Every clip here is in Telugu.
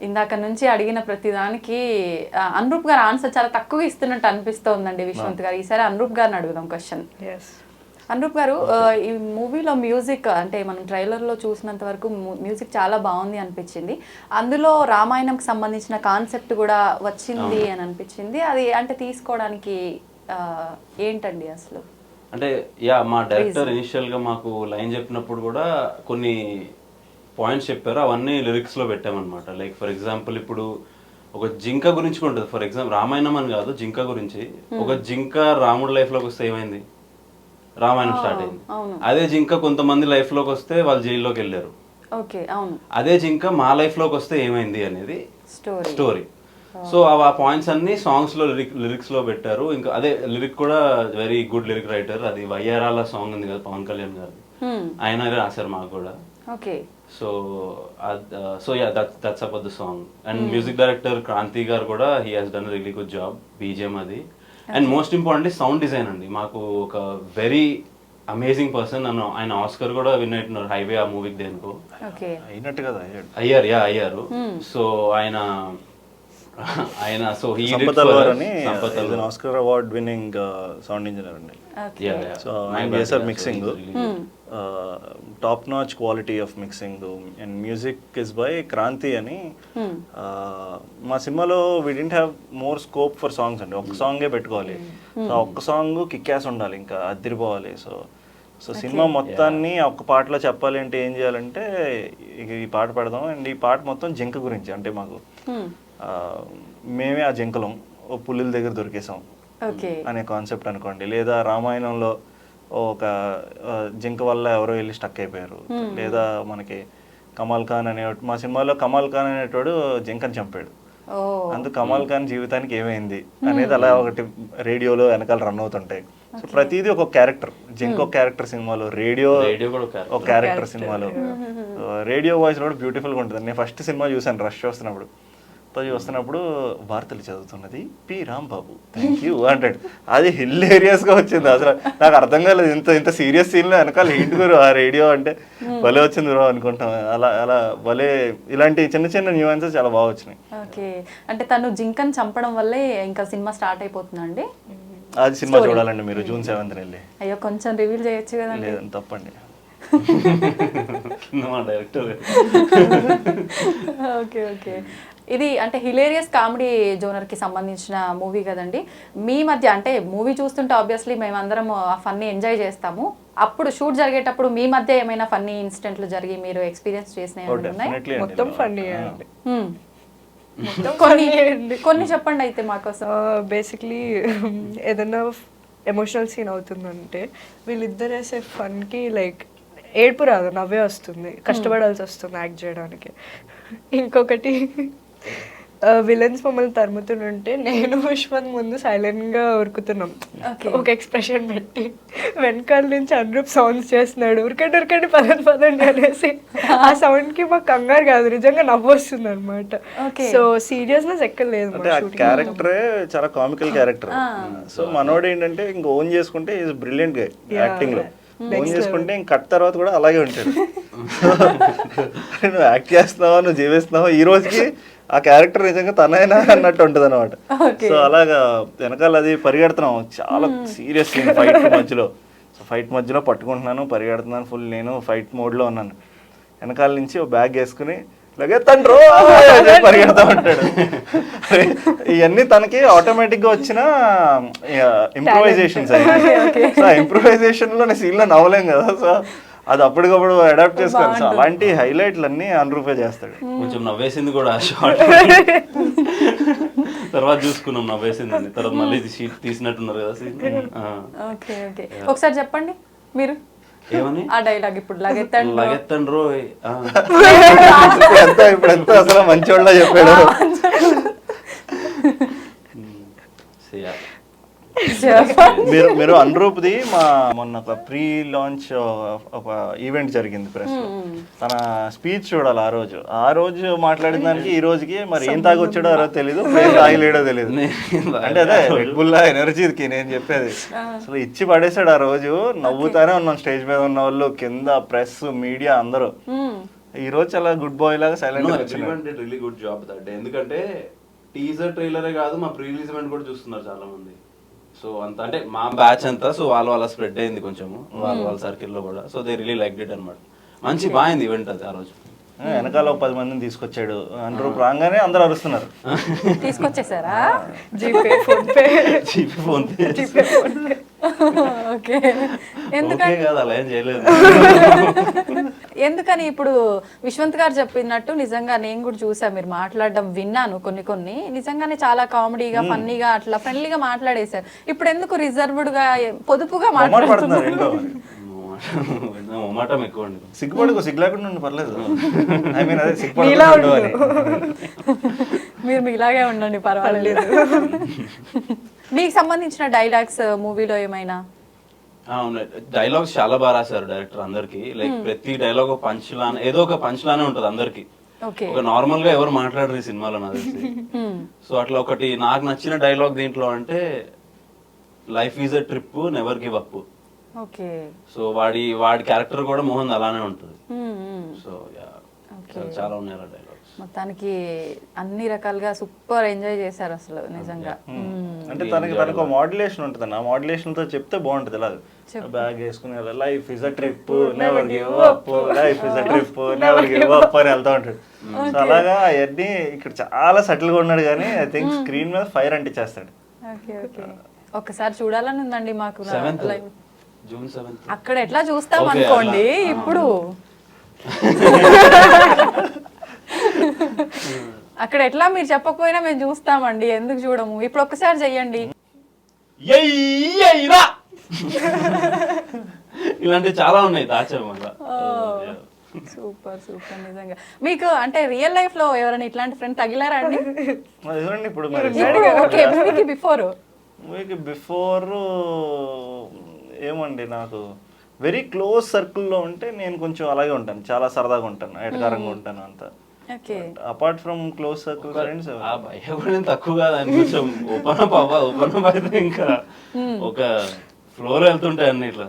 ఇందాక నుంచి అడిగిన ప్రతిదానికి అనురూప్ గారు ఆన్సర్ చాలా తక్కువ ఇస్తున్నట్టు అనిపిస్తోందండి విశ్వంత్ గారు. ఈసారి అనురూప్ గారిని అడుగుదాం క్వశ్చన్. అనురూప్ గారు, ఈ మూవీలో మ్యూజిక్ అంటే మనం ట్రైలర్లో చూసినంత వరకు మ్యూజిక్ చాలా బాగుంది అనిపించింది. అందులో రామాయణంకి సంబంధించిన కాన్సెప్ట్ కూడా వచ్చింది అని అనిపించింది. అది అంటే తీసుకోవడానికి ఏంటండి అసలు? అంటే మా డైరెక్టర్ ఇనిషియల్గా మాకు లైన్ చెప్పినప్పుడు కూడా కొన్ని పాయింట్స్ చెప్పారు, అవన్నీ లిరిక్స్లో పెట్టామన్నమాట. లైక్ ఫర్ ఎగ్జాంపుల్ ఇప్పుడు ఒక జింక గురించి కూడా ఉంటుంది. ఫర్ ఎగ్జాంపుల్ రామాయణం అని కాదు, జింక గురించి. ఒక జింక రాముడి లైఫ్లోకి వస్తే ఏమైంది, రామాయణం స్టార్ట్ అయింది. అదే జింక కొంతమంది లైఫ్ లోకి వస్తే వాళ్ళు జైల్లోకి వెళ్ళారు. అదే జింక మా లైఫ్ లోకి వస్తే ఏమైంది అనేది స్టోరీ. సో ఆ పాయింట్స్ అన్ని సాంగ్స్ లో లిరిక్స్ లో పెట్టారు. ఇంకా అదే లిరిక్ కూడా వెరీ గుడ్ లిరిక్ రైటర్. అది వయ్యారాల సాంగ్ ఉంది కదా పవన్ కళ్యాణ్ గారు, ఆయన రాశారు మాకు కూడా. So that's about the song. And music director Kranthi garu కూడా he has done really good job. BGM అది. And most importantly sound design అండి. మాకు ఒక వెరీ అమేజింగ్ పర్సన్. నన్ను ఆయన ఆస్కర్ కూడా విన్ అవుతున్నారు హైవే ఆ మూవీకి దేనికో అయినట్టు కదా అయ్యారు. సో ఆయన so Oscar award winning sound engineer అండి. సో ఆయన చేశారు mixing, top notch quality of mixing. And music is by Kranthi అని. మా సినిమాలో we didn't have more scope for songs అండి. ఒక్క సాంగే పెట్టుకోవాలి. సో ఒక్క సాంగ్ కిక్యాస్ ఉండాలి, ఇంకా అదిరిపోవాలి. సో సినిమా మొత్తాన్ని ఒక్క పాటలో చెప్పాలి అంటే ఏం చేయాలంటే ఈ పాట పెడదాం. అండ్ ఈ పాట మొత్తం జింక గురించి. అంటే మాకు మేమే ఆ జింకలం పులుల దగ్గర దొరికేసాం అనే కాన్సెప్ట్ అనుకోండి. లేదా రామాయణంలో ఒక జింక వల్ల ఎవరో వెళ్ళి స్టక్ అయిపోయారు. లేదా మనకి కమాల్ ఖాన్ మా సినిమాలో కమాల్ ఖాన్ అనేటోడు జింకని చంపాడు. అందుకు కమాల్ ఖాన్ జీవితానికి ఏమైంది అనేది అలా ఒకటి రేడియోలో వెనకాల రన్ అవుతుంటాయి. సో ప్రతిదీ ఒక క్యారెక్టర్. జింక్ ఒక క్యారెక్టర్ సినిమాలో, రేడియో ఒక క్యారెక్టర్ సినిమాలో. రేడియో వాయిస్ కూడా బ్యూటిఫుల్గా ఉంటుంది. నేను ఫస్ట్ సినిమా చూసాను రష్ వస్తున్నప్పుడు వార్తలు చదువుతున్నది పి రాంబాబు, థ్యాంక్ యూ అంటాడు. అది హిల్లేరియస్గా వచ్చింది. అసలు నాకు అర్థం కాలేదు, ఇంత సీరియస్ సీన్లో వెనకాల ఏంటి గురు ఆ రేడియో అంటే భలే వచ్చింది బ్రో అనుకుంటాం. అలా భలే ఇలాంటి చిన్న చిన్న న్యూయాన్సెస్ చాలా బాగా వచ్చినాయి. ఓకే, అంటే తను జింకని చంపడం వల్లే ఇంకా సినిమా స్టార్ట్ అయిపోతుందండి. అది సినిమా చూడాలండి మీరు జూన్ 7th వెళ్ళి. అయ్యో కొంచెం రివీల్ చేయొచ్చు కదా. లేదని తప్పండి. ఓకే. ఇది అంటే హిలేరియస్ కామెడీ జోనర్కి సంబంధించిన మూవీ కదండి. మీ మధ్య అంటే మూవీ చూస్తుంటే ఆబ్వియస్లీ మేమందరం ఆ ఫన్నీ ఎంజాయ్ చేస్తాము. అప్పుడు షూట్ జరిగేటప్పుడు మీ మధ్య ఏమైనా ఫన్నీ ఇన్సిడెంట్లు జరిగి మీరు ఎక్స్పీరియన్స్ చేసినవి మొత్తం ఫన్నీ కొన్ని చెప్పండి అయితే మాకోసం. బేసిక్లీ ఏదైనా ఎమోషనల్ సీన్ అవుతుందంటే వీళ్ళిద్దరు వేసే ఫన్కి లైక్ ఏడుపు రాదు, నవ్వే వస్తుంది. కష్టపడాల్సి వస్తుంది యాక్ట్ చేయడానికి. ఇంకొకటి విలన్స్ మమ్మల్ని తరుముతుంటే నేను విశ్వంత్ ముందు సైలెంట్గా ఉరుకుతున్నాం ఒక ఎక్స్ప్రెషన్ పెట్టి. వెనకాల నుంచి అనురూప్ సౌండ్స్ చేస్తున్నాడు, ఉరకండి పదండి అనేసి. ఆ సౌండ్కి మాకు కంగారు కాదు, నిజంగా నవ్వు వస్తుంది అనమాట. సో సీరియస్నెస్ ఎక్కలేదు. అంటే ఆ క్యారెక్టరే చాలా కామికల్ క్యారెక్టర్. సో మనోడు ఏంటంటే ఇంక ఓన్ చేసుకుంటే ఈజ్ బ్రిలియంట్ యాక్టింగ్ లో. ఓన్ చేసుకుంటే ఇంక కట్ తర్వాత కూడా అలాగే ఉంటాడు. నువ్వు యాక్ట్ చేస్తున్నావా, నువ్వు జీవిస్తున్నావా, ఈ రోజుకి ఆ క్యారెక్టర్ నిజంగా తనైనా అన్నట్టు ఉంటుంది అనమాట. సో అలాగా వెనకాల అది పరిగెడుతున్నాం, చాలా సీరియస్ ఫైట్ మధ్యలో పట్టుకుంటున్నాను, పరిగెడుతున్నాను ఫుల్. నేను ఫైట్ మోడ్లో ఉన్నాను. వెనకాల నుంచి ఒక బ్యాగ్ వేసుకుని లగెత్తండ్రో పరిగెడతా ఉంటాడు. ఇవన్నీ తనకి ఆటోమేటిక్గా వచ్చిన ఇంప్రూవైజేషన్స్. సో ఆ ఇంప్రూవైజేషన్లో నేను సీన్లో నవ్వలేం కదా. సో అది అప్పటికప్పుడు అడాప్ట్ చేసుకోవాలి. సో అలాంటి హైలైట్లు అన్ని అనురూపే చేస్తాడు. కొంచెం నవ్వేసింది కూడా షార్ట్ తర్వాత చూసుకున్నాం, నవ్వేసింది. తర్వాత మళ్ళీ తీసినట్టున్నారు కదా. ఒకసారి చెప్పండి మీరు ఏమని ఆ డైలాగ్. ఇప్పుడు లగెత్తండ్రో ఇప్పుడు ఎంత అసలు మంచోళ్ళ చెప్పాడు. మీరు అనురూప్ది మా మొన్న ఒక ప్రీ లాంచ్ ఒక ఈవెంట్ జరిగింది ప్రెస్ లో. తన స్పీచ్ చూడాలి. ఆ రోజు మాట్లాడిన దానికి ఈ రోజుకి మరి ఏం తాగొచ్చాడో ఆ రోజు తెలీదు, ఏం తాగిలేడో తెలీదు. అంటే అదే రెడ్బుల్ ఎనర్జీకి నేను చెప్పేది. అసలు ఇచ్చి పడేసాడు ఆ రోజు. నవ్వుతానే ఉన్నాం స్టేజ్ మీద ఉన్న వాళ్ళు, కింద ప్రెస్ మీడియా అందరూ. ఈ రోజు చాలా గుడ్ బాయ్ లాగా సైలెంట్ గా కూర్చున్నాడు. Everyone did really good job that day. ఎందుకంటే టీజర్ ట్రైలరే కాదు, మా ప్రీ రిలీజ్ ఈవెంట్ కూడా చూస్తున్నారు చాలా మంది. సో అంత అంటే మా బ్యాచ్ అంతా, సో వాళ్ళ స్ప్రెడ్ అయింది కొంచెం వాళ్ళ సర్కిల్లో కూడా. So they really like it అనమాట. మంచి బాగుంది ఈవెంట్ అది ఆ రోజు. వెనకాల 10 మందిని తీసుకొచ్చాడు. అనురూప్ రాగానే అందరూ అరుస్తున్నారు. తీసుకొచ్చేసారా? GPay PhonePe okay. ఓకే కాదు, అలా ఏం చేయలేదు. ఎందుకని ఇప్పుడు విశ్వంత్ గారు చెప్పినట్టు నిజంగా నేను కూడా చూసా, మీరు మాట్లాడడం విన్నాను కొన్ని నిజంగానే చాలా కామెడీగా ఫన్నీగా అట్లా ఫ్రెండ్లీగా మాట్లాడేశారు. ఇప్పుడు ఎందుకు రిజర్వ్డ్ గా పొదుపుగా మాట్లాడుతున్నారు? మొమాటం ఎక్కువ అండి. సిగ్గుపడుకో, సిగ్గు లేకుండా ఉండి పర్లేదు. ఐ మీన్ అదే మీలా సిగ్గుపడుకో అని. మీరు మీలాగే ఉండండి, పర్వాలేదు. మీకు సంబంధించిన డైలాగ్స్ మూవీలో ఏమైనా? అవును, డైలాగ్స్ చాలా బాగా రాశారు డైరెక్టర్ అందరికి. లైక్ ప్రతి డైలాగ్ ఒక పంచ్ లానే, ఏదో ఒక పంచ్ లానే ఉంటది అందరికి. ఒక నార్మల్ గా ఎవరు మాట్లాడరు ఈ సినిమాలో నాకు తెలిసి. సో అట్లా ఒకటి నాకు నచ్చిన డైలాగ్ దీంట్లో అంటే, life is a trip, never give up. Okay. So వాడి క్యారెక్టర్ కూడా మోహన్ అలానే ఉంటుంది. సో చాలా ఉన్నాయి డైలాగ్స్. మొత్తానికి అన్ని రకాలుగా సూపర్ ఎంజాయ్ చేశారు అసలు నిజంగా. అంటే తనకు మాడ్యులేషన్ ఉంటుంది. ఆ మాడ్యులేషన్ తో చెప్తే బాగుంటది. ఇలా బ్యాగ్ వేసుకుని life is a trip, never give up, life is a trip, never give up అని వెళ్తా ఉంటాడు. సో అలాగా అవన్నీ ఇక్కడ చాలా సటిల్ గా ఉన్నాడు, కానీ ఐ థింక్ స్క్రీన్ మీద ఫైర్ అంటించేస్తాడు. Okay okay. ఒకసారి చూడాలని ఉందండి మాకు. జూన్ 7th అక్కడ ఎట్లా చూస్తాం అనుకోండి ఇప్పుడు. అక్కడ ఎట్లా మీరు చెప్పకపోయినా మేము చూస్తామండి, ఎందుకు చూడము? ఇప్పుడు ఒక్కసారి చెయ్యండి. ఇలాంటివి చాలా ఉన్నాయి దాచాము. Super super. నిజంగా మీకు అంటే రియల్ లైఫ్ లో ఎవరైనా ఇట్లాంటి ఫ్రెండ్ తగిలారా అండి? ఇప్పుడు మూవీకి బిఫోర్ ఏమండి, నాకు వెరీ క్లోజ్ సర్కిల్లో ఉంటే నేను కొంచెం అలాగే ఉంటాను, చాలా సరదాగా ఉంటాను, ఎటకారంగా ఉంటాను అంతా. Apart from close circle friends తక్కువ కాదు అని కొంచెం ఓపెన్ అప్ అయితే ఇంకా ఒక ఫ్లోర్ వెళ్తుంటాయి అన్ని ఇట్లా.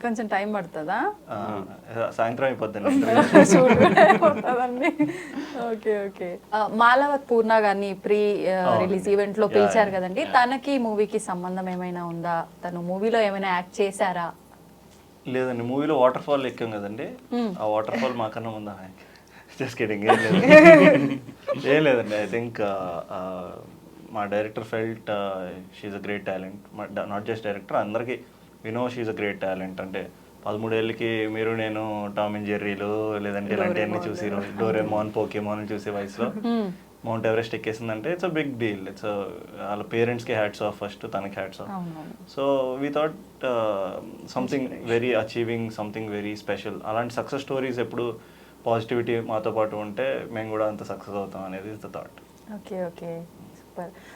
కొంచెం టైం పడుతుందా? సాయంత్రం అయిపోద్దండి. Okay okay. మాలవత్ పూర్ణ గారిని ప్రీ రిలీజ్ ఈవెంట్ లో పిలిచారు కదండి, తనకి మూవీకి సంబంధం ఏమైనా ఉందా? తను మూవీలో ఏమైనా యాక్ట్ చేశారా? లేదండి, మూవీలో వాటర్ ఫాల్ ఎక్కాం కదండి, ఆ వాటర్ ఫాల్ మాకన్నా ఉందా? Just kidding. ఏం లేదండి. ఐ థింక్ మా director felt she's a great talent. Not just director, అందరికీ వినో షీఈ్ అ గ్రేట్ టాలెంట్. అంటే 13 ఏళ్ళకి మీరు నేను టామ్ అండ్ జెర్రీలు లేదంటే ఇలాంటివన్నీ చూసి, డోరేమోన్, పోకేమోన్ చూసే వయసులో మౌంట్ ఎవరెస్ట్ ఎక్కేసిందంటే it's a big deal. It's వాళ్ళ పేరెంట్స్కి హ్యాట్స్ ఆఫ్, ఫస్ట్ తనకి hats off. So we thought something very achieving, something very special. అలాంటి సక్సెస్ స్టోరీస్ ఎప్పుడు పాజిటివిటీ మాతో పాటు ఉంటే మేము కూడా అంత సక్సెస్ అవుతాం అనేది is the thought. Okay okay, super.